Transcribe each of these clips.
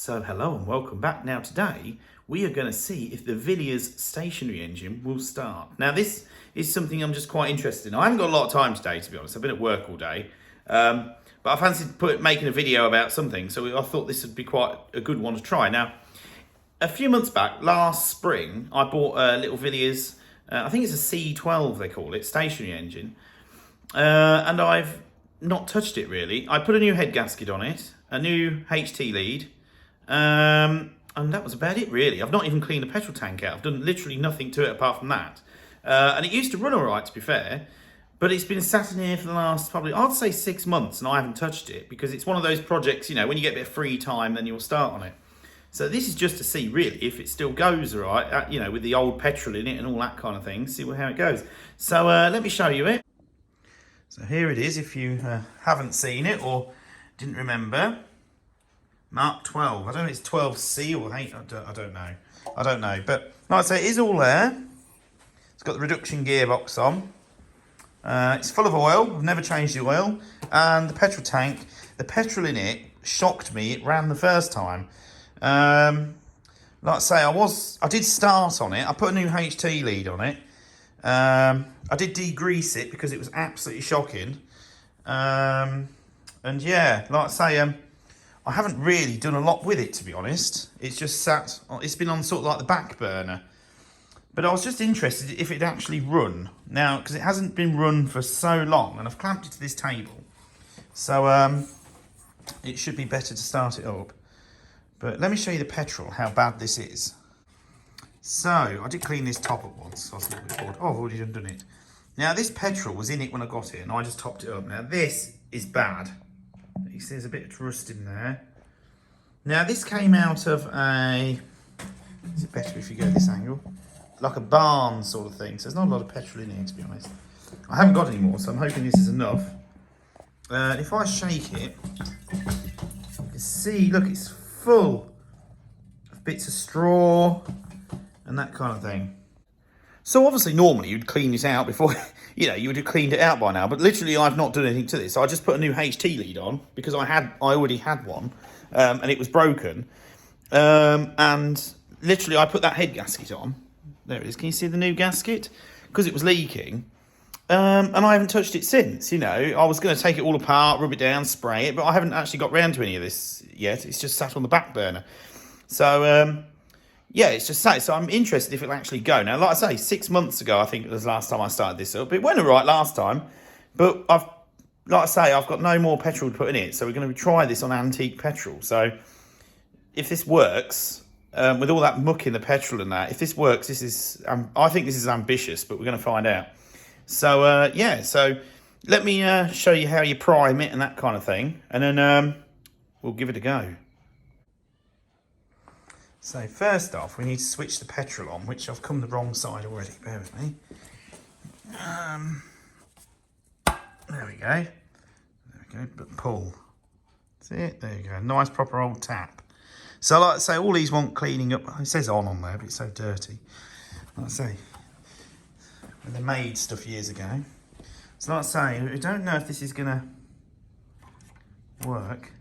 So hello and welcome back. Now today we are going to see if the Villiers stationary engine will start. Now this is something I'm just quite interested in. I haven't got a lot of time today, to be honest. I've been at work all day. But I fancied making a video about something, so I thought this would be quite a good one to try. Now, a few months back, last spring, I bought a little Villiers, I think it's a C12 they call it, stationary engine. And I've not touched it really. I put a new head gasket on it, a new HT lead, and that was about it really. I've not even cleaned the petrol tank out. I've done literally nothing to it apart from that. And it used to run all right, to be fair, but it's been sat in here for the last probably, I'd say 6 months, and I haven't touched it because it's one of those projects, you know, when you get a bit of free time, then you'll start on it. So this is just to see really if it still goes all right, you know, with the old petrol in it and all that kind of thing, see how it goes. So let me show you it. So here it is, if you haven't seen it or didn't remember. Mk12, I don't know if it's 12C or 8, I don't know. But like I say, it is all there. It's got the reduction gearbox on. It's full of oil, I've never changed the oil. And the petrol tank, the petrol in it shocked me, it ran the first time. Like I say, I did start on it, I put a new HT lead on it. I did degrease it because it was absolutely shocking. And yeah, like I say, I haven't really done a lot with it, to be honest. It's just sat, it's been on sort of like the back burner. But I was just interested if it'd actually run. Now, because it hasn't been run for so long, and I've clamped it to this table. So it should be better to start it up. But let me show you the petrol, how bad this is. So, I did clean this top up once, so I was a little bit bored. Oh, I've already done it. Now, this petrol was in it when I got it, and I just topped it up. Now, this is bad. You see there's a bit of rust in there. Now, this came out of a... Is it better if you go this angle? Like a barn sort of thing. So, there's not a lot of petrol in here, to be honest. I haven't got any more, so I'm hoping this is enough. If I shake it, you can see, look, it's full of bits of straw and that kind of thing. So obviously normally you'd clean this out before, you know, you would have cleaned it out by now, but literally I've not done anything to this. So I just put a new HT lead on because I already had one, and it was broken. And literally I put that head gasket on. There it is. Can you see the new gasket? Because it was leaking. And I haven't touched it since, you know. I was going to take it all apart, rub it down, spray it, but I haven't actually got round to any of this yet. It's just sat on the back burner. So, yeah, it's just sat. So I'm interested if it'll actually go. Now, like I say, 6 months ago, I think it was the last time I started this up. It went all right last time, but like I say, I've got no more petrol to put in it. So we're going to try this on antique petrol. So if this works, with all that muck in the petrol and that, if this works, this is, I think this is ambitious, but we're going to find out. So, yeah, so let me show you how you prime it and that kind of thing. And then we'll give it a go. So first off, we need to switch the petrol on, which I've come the wrong side already. Bear with me. There we go. There we go, but pull. See it? There you go. Nice proper old tap. So like I say, all these want cleaning up. It says on there, but it's so dirty. Like I say, when they made stuff years ago. So like I say, I don't know if this is going to work.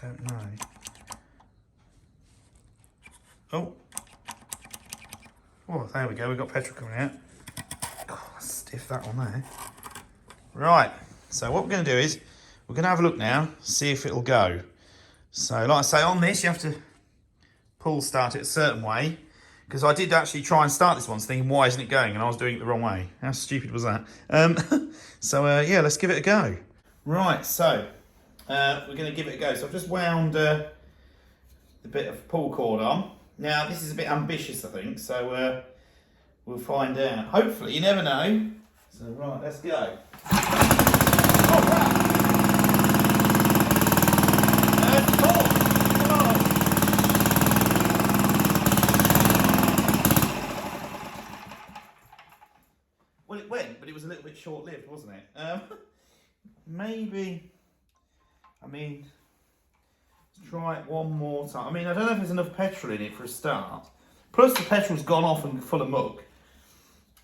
Don't know. Oh, there we go. We've got petrol coming out. Oh, stiff that one there. Right. So what we're going to do is we're going to have a look now, see if it'll go. So like I say, on this you have to pull start it a certain way, because I did actually try and start this once thinking, why isn't it going? And I was doing it the wrong way. How stupid was that? So yeah, let's give it a go. Right. So we're going to give it a go. So I've just wound the bit of pull cord on. Now, this is a bit ambitious, I think, so we'll find out. Hopefully, you never know. So, right, let's go. Oh, wow. Well, it went, but it was a little bit short-lived, wasn't it? Maybe, I mean... Try it one more time. I mean, I don't know if there's enough petrol in it for a start. Plus the petrol's gone off and full of muck.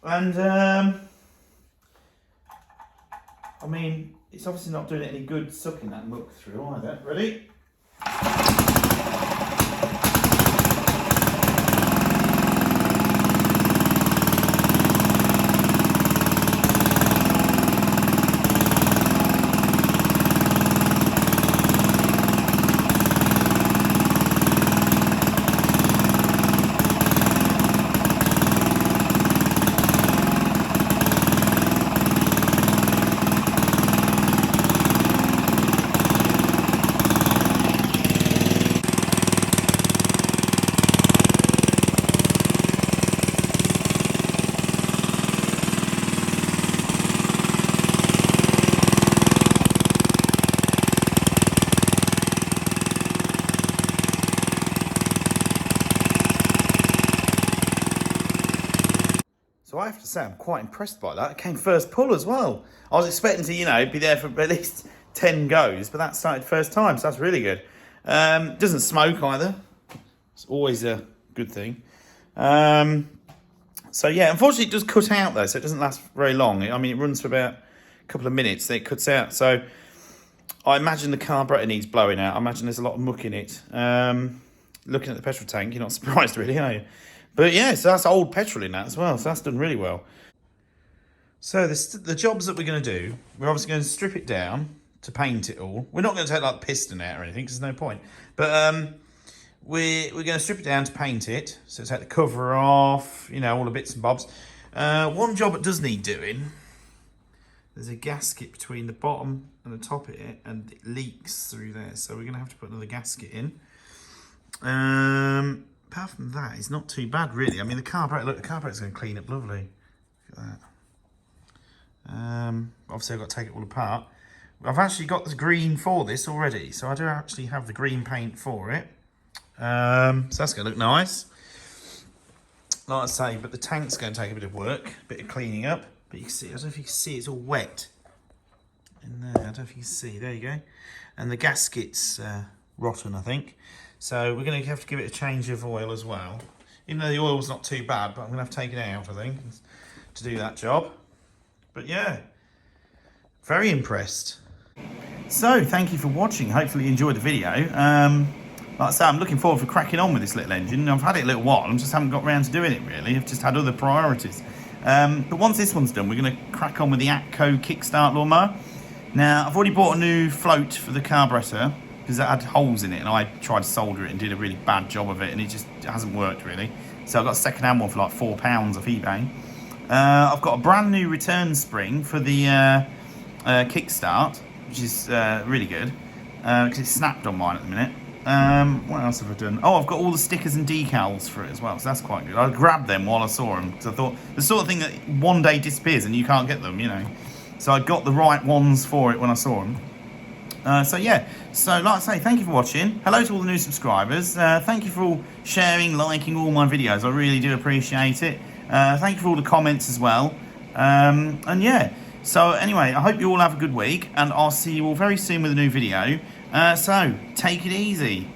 And, I mean, it's obviously not doing it any good sucking that muck through either. Ready? So I have to say I'm quite impressed by that. It came first pull as well. I was expecting to, you know, be there for at least 10 goes, but that started first time, so that's really good. Doesn't smoke either. It's always a good thing. So yeah, unfortunately it does cut out though, so it doesn't last very long. I mean, it runs for about a couple of minutes, then it cuts out. So I imagine the carburetor needs blowing out. I imagine there's a lot of muck in it. Looking at the petrol tank, you're not surprised really, are you? But yeah, so that's old petrol in that as well, so that's done really well. So the jobs that we're going to do, we're obviously going to strip it down to paint it all. We're not going to take like the piston out or anything, because there's no point. But we're going to strip it down to paint it. So take the cover off, you know, all the bits and bobs. One job it does need doing, there's a gasket between the bottom and the top of it, and it leaks through there. So we're going to have to put another gasket in. Apart from that, it's not too bad, really. I mean, the carburetor, look, the carburetor's going to clean up lovely. Look at that. Obviously, I've got to take it all apart. I've actually got the green for this already, so I do actually have the green paint for it. So that's going to look nice. Like I say, but the tank's going to take a bit of work, a bit of cleaning up. But you can see, I don't know if you can see, it's all wet in there. I don't know if you can see. There you go. And the gasket's rotten, I think. So we're going to have to give it a change of oil as well. Even though the oil's not too bad, but I'm going to have to take it out, I think, to do that job. But yeah, very impressed. So thank you for watching. Hopefully you enjoyed the video. Like I say, I'm looking forward to cracking on with this little engine. I've had it a little while, I just haven't got around to doing it really. I've just had other priorities. But once this one's done, we're going to crack on with the Atco kickstart lawnmower. Now, I've already bought a new float for the carburetor, because it had holes in it, and I tried to solder it and did a really bad job of it, and it just hasn't worked really. So I've got a second-hand one for like £4 off eBay. I've got a brand new return spring for the kickstart, which is really good, because it's snapped on mine at the minute. What else have I done? Oh, I've got all the stickers and decals for it as well, so that's quite good. I grabbed them while I saw them, because I thought the sort of thing that one day disappears and you can't get them, you know. So I got the right ones for it when I saw them. So yeah, so like I say, thank you for watching. Hello to all the new subscribers. Thank you for all sharing, liking all my videos. I really do appreciate it. Thank you for all the comments as well. And yeah, so anyway, I hope you all have a good week, and I'll see you all very soon with a new video. So take it easy.